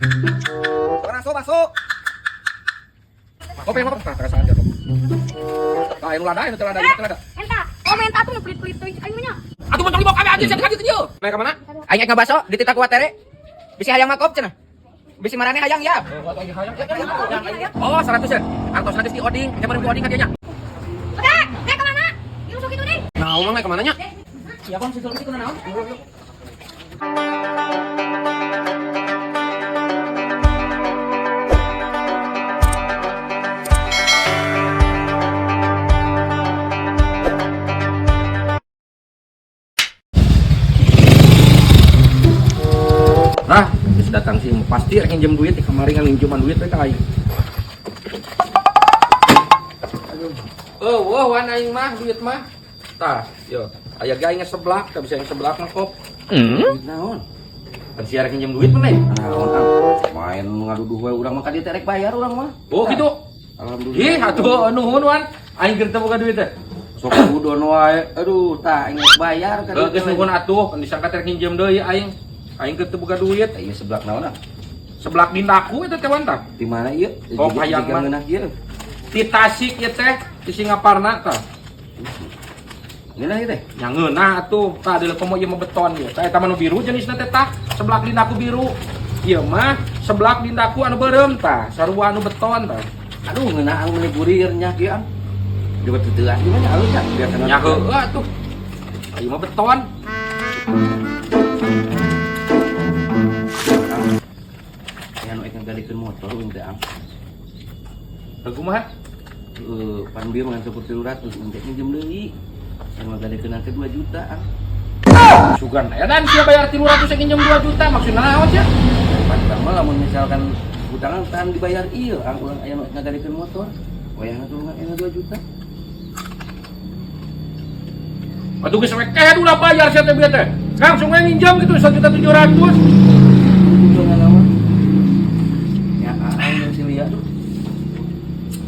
Masuk, masuk. Kopi apa? Terasa aja, Kok. Nah, ini lada, ini telada. Enta, menta tuh ngepelit-pelit tuh aingnya. Atuh mentong dibawa kami aja, jadi aja kieu. Naik ke mana? Aing ek ngabaso di tita kuatere. Bisi hayang makop cenah. Bisi marane hayang ya. Oh, 100 ya. Antos nanti di oding, nyaman di oding kadinya. Oke, naik ke mana? Diusuk itu nih. Nah, omong naik ke mananya? Siapa sih kalau itu naon? Nah, habis datang sih pasti rek nginjem duit di kemarin nginjeman duit teh ka aing. Wah, wan aing mah duit mah. Tah, yo. Aya ge aing seblak, tah bisa yang seblak mah kok. Naon? Kan si rek nginjem duit meneh. Naon main ngaduduh we urang mah ka dieu teh rek bayar urang mah. Oh, gitu. Alhamdulillah. Ih, atuh nuhun wan. Aing keur teu boga duit teh. Sok udon wae. Aduh, tah aing bayar ka dieu. Geus nuhun atuh, disangka teh nginjem deui aing. Aing keur teu boga duit. Ieu seblak naon ah? Seblak dindaku eta teh wan tah. Di mana ieu? Oh, hayang mah. ngeunah ieu. Di Tasik ieu teh, di Singaparna tah. Ngeunah ieu teh. Yang ngeunah atuh, tah deuleu komo ieu mah beton ieu. Tah eta mah nu biru jenisna teh tah, seblak dindaku biru. Ieu mah seblak dindaku anu beureum tah, sarua anu beton tah. Aduh, ngeunah ang meuli burir nya kieu an. Di batu teuah di mana alus nya? Biar Nya heueuh atuh. Ieu mah beton. Anu ek ngagalikeun motorung teh am. Kumaha? Pan bieu ngan 300 untuk minjem deui. Yang ngagalikeun ke 2 juta am. Sugan edan sia bayar 300 nginjem 2 juta maksudna naon sia? Padahal mah lamun misalkan utangan tahan dibayar ieu ang urang aya ngagalikeun motor. Wayahna tuh aya 2 juta. Atuh geus we kehe ulah bayar sia teh bieu teh. Langsung we nginjem gitu 1.700.000. Untung ngalawan. Ya aing si Lia tuh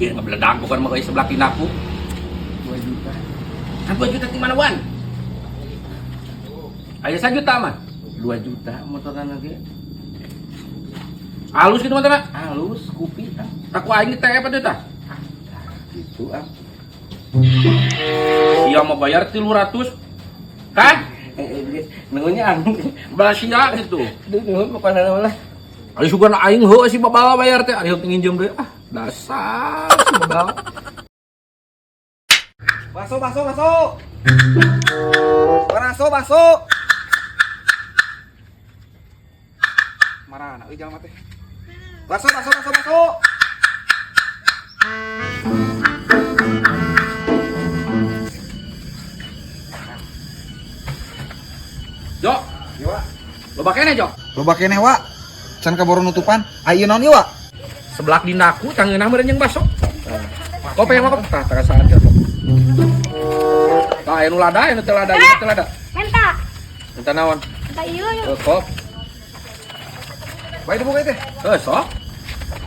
Ieu ngabeledak bukan mah euy seblak dinaku. 2 juta. Kan 2 juta di mana wan? Aya 1 juta mah. 2 juta motoran ge. Halus gitu mah teh. Halus kupi ah. Tak ku aing teh apa teh tah? Gitu ah. Sia mau bayar 300. Kan? Nunggunya ang. Balas sia gitu. Nuhun pokona lah. Ari sugan aing heuh si babawa bayar teh, ari nginjem deui. Ah, dasar si babawa. Masuk. Masuk. Marana euy jalma teh. Masuk. Jo, Ieu wa. loba keneh Jo. Loba keneh wa. Can kaboro nutupan. Ayeuna naon ieu wa? Seblak dinaku cangeunah meureun jeung baso. Kopi yang apa? Tah terasa aja. Tah anu lada, anu teu lada. Menta, Enta naon? menta ieu. Kop. Bae dibuka teh. Sok.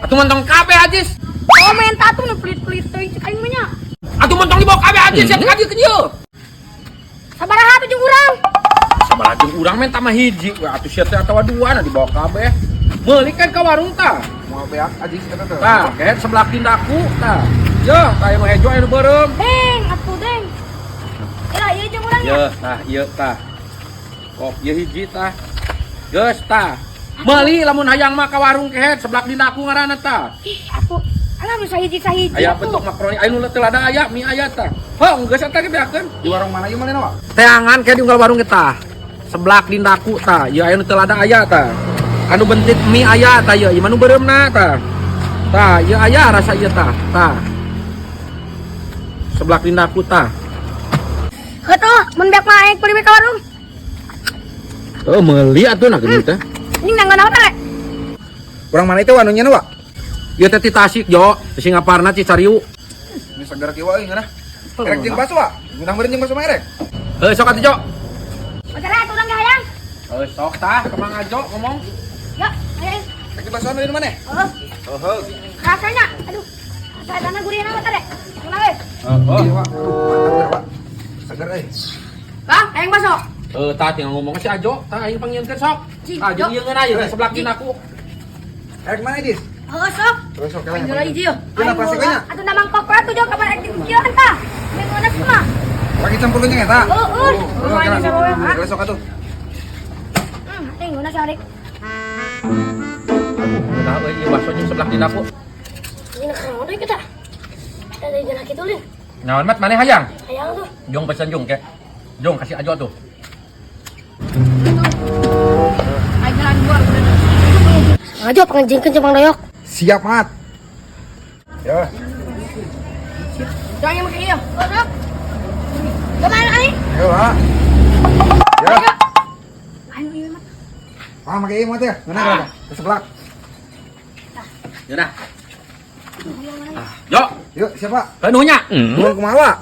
Atuh mentong kabeh Ajis. Menta tuh ngepelit-pelit tuh aingnya. Atuh mentong dibawa kabeh Ajis, sia teh ke dieu. Sabaraha tuh jeung urang. Sabaraha jeung urang men tambah hiji. Wah atuh sia teh atawa dua na dibawa kabeh. Meuli kan ka warung tah. Moal beak aji kita teh. Tah, kehet seblak dindaku tah. Yo, tah anu hejo anu beureum. Deng, atuh deng. Ya, ieu jeung urang ya. Ye, tah, ieu tah. Kop ieu hiji tah. Geus tah. Meuli lamun hayang mah ka warung kehet seblak dindaku ngaranna tah. Ih, atuh. Alah nu sahiji. Aya bentuk makroni, aya nu teu lada aya mie aya tah. Heuh, geus eta ge beakeun. Di warung mana ieu manehna wa? Teangan kayak di unggal warung kita. Seblak dindaku tah. Ieu aya nu teu lada aya tah. Anu bentik mie aya tah ieu, ieu mah nu beureumna tah. Tah, ieu aya rasa ieu tah. Tah. Seblak dindaku tah. Heuh, mun beak mah aing beli ka warung. Oh, meuli atuh na geuning teh. Ning nangga naon teh? Urang mana itu anu nya wa? Ieu teh ti Tasik, Jo. Di Singaparna Cicariu. Ini segar kieu wa euy ngeunah. Erek jeung baso wa. Ngeunah meureun jeung baso mah erek. Heuh, sok atuh, Jo. Masalah atuh urang ge hayang. Heuh, sok tah, kemang ajo ngomong. Ya, hayang. Rek baso anu di maneh? Oh, rasanya. Aduh. Rasana gurih naon teh? Kumaha we? Oh. Iya wa. Mantap teh wa. Segar euy. Bang, hayang baso. Tah tinggal ngomong si Ajo, tah aing panggieunkeun sok. Si Ah, jeung Jo. ieu ngeunah ieu seblak dinaku. Erek mana Jis? Oh, sok. Sok kalian. Ayo lagi Jio. Kenapa sih kayaknya? Atuh namang kok atuh jauh kapan aktif Jio anta. Bagaimana semua? Pakai campur kunyit ya, tak? Oh. Sok kalian. Sok atuh. Tengok na sarik. Nah, iya baksonya sebelah di dapur. Ini nak kerang udah kita. Ada jalan kita ulin. Nyawan mat mana hayang? Hayang tuh. Jong pesan Jong ke. Jong kasih aja tuh. Ayo jalan dua. Aja pengejengkeun jeung Mang Doyok. Siap, Mat. Ya. Jangan pakai iya. Oh, sok. Kemana ani? Ayo, Pak. Ya. Ayo, Mat. Ah, pakai ini, Mat ya. Mana? Ke sebelah. Yaudah. Yo, Yuk, siapa? penuhnya. Mau kumaha?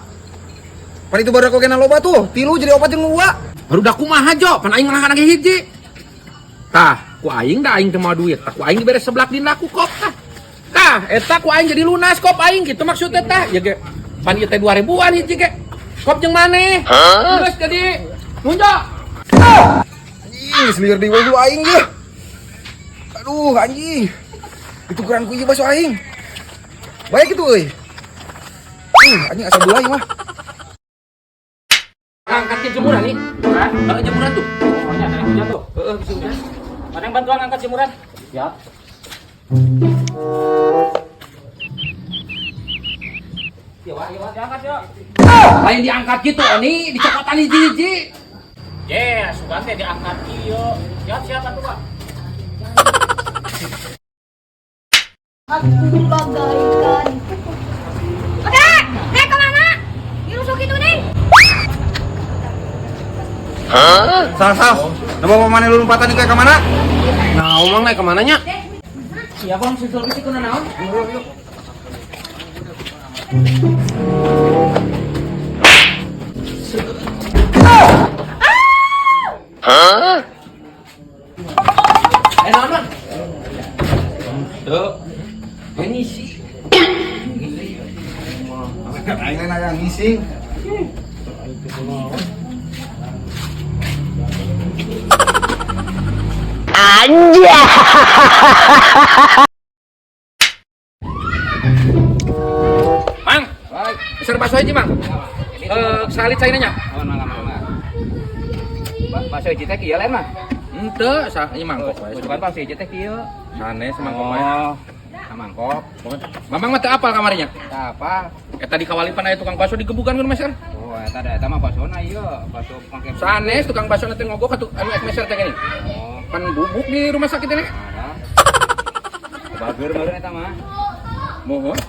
Pan itu baru kau kena loba tuh. Tilu jadi opat jeung gua. Baru dah kumaha Jo, pan aing ngelahan lagi hiji. Tah, ku aing da aing teu mau duit. Tah, ku aing diberes seblak dina ku kop tah. Tah, eta ku aing jadi lunas kop aing gitu maksudnya tah. Ya ge. Pan ieu teh 2000-an hiji ge. Kop jeung maneh? Terus jadi nunjuk. Anjing, selir di wajah aing ge. Aduh, anjing. Itu keran ku ieu baso aing. Baik itu euy. Anjing asal dua aing mah. Angkatin jemuran nih. Hah? Jemuran tuh. Oh, ya, naik hujan tuh. Bisa hujan. Ada yang bantuan angkat jemuran? Ya. Diangkat yuk. Lain diangkat gitu, ini dicokotan hiji-hiji. Sudah teh diangkat iyo. Ya, siapa tuh, Pak? Aku bagaikan. Oke, kemana? Dirusuk itu nih. Salah. Nama pemane lu lompatan kayak ke mana? Nah, omong naik kemananya? Iya, Bang, susul bisi kuna naon? Naon, Bang? Tuh. Ini sih. Aing lain aya ngising. Mang, besar bakso aja, Mang. Salit saya nanya. Oh, malam. Bakso hiji teh kieu lain mah. Ente, ini mangkok. Bukan bakso hiji teh kieu. Sanes mangkok. Oh, mangkok. Mamang mah teu apal kamarnya. Apa? Eta di kawalipan aya tukang bakso digebukan kan Maser. Oh, eta mah basona ieu, bakso pangke. Sanes tukang bakso nanti ngogok atuh anu Maser teh gini. Oh, Pan bubuk di rumah sakit ini. ada. Bager meureun eta mah. Mohon.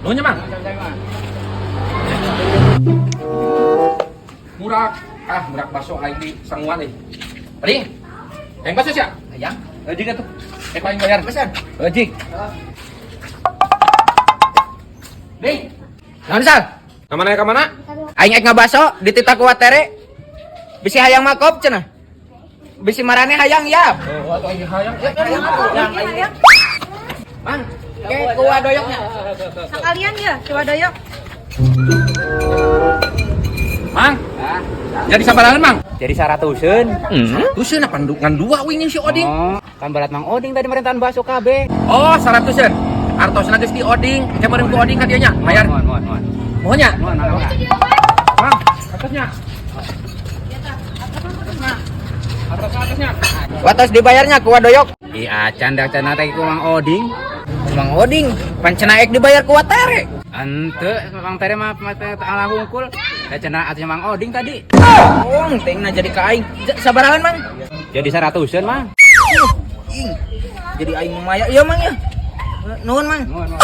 Nuhnya, Mang. Murak. Murak bakso aing di Sangguan euy. Ring. Yang bakso sia? Ayang. Ejik atuh. Aing bayar. Pesan. Ejik. Ring. Naon sal? Kamana ka mana? Aing ek ngabaso di tita ku watere. Bisi hayang makop cenah. Bisi marane hayang ya. Oh, atuh aing hayang. Hayang. Mang, ke kuah doyoknya. Sekalian ya, coba doyok. Mang. Jadi sabarangan, Mang. Jadi 100-eun. Tuseun apa ngan dua wingin si Oding. Oh, kan berat Mang Oding tadi merintahan bakso KB. Oh, 100-eun. Artosna geus di Oding, kemarin ku Oding ka dieu nya, bayar. Mohon. Mohonnya. Mohon. Mang, atasnya. Atasnya. Watos dibayarnya kuah doyok. Iya, canda-canda teh ku Mang Oding. Mang Oding, pan cenah ek dibayar ku watere. Ante, Mang Tere mah ala hungkul. Da cenah atuh Mang Oding tadi. Oh, tengna jadi ka aing. Sabarahan, Mang? Jadi 100-eun, Mang. Ing. Jadi aing maya. Iya, Mang ya. Nuhun, Mang. Mohon.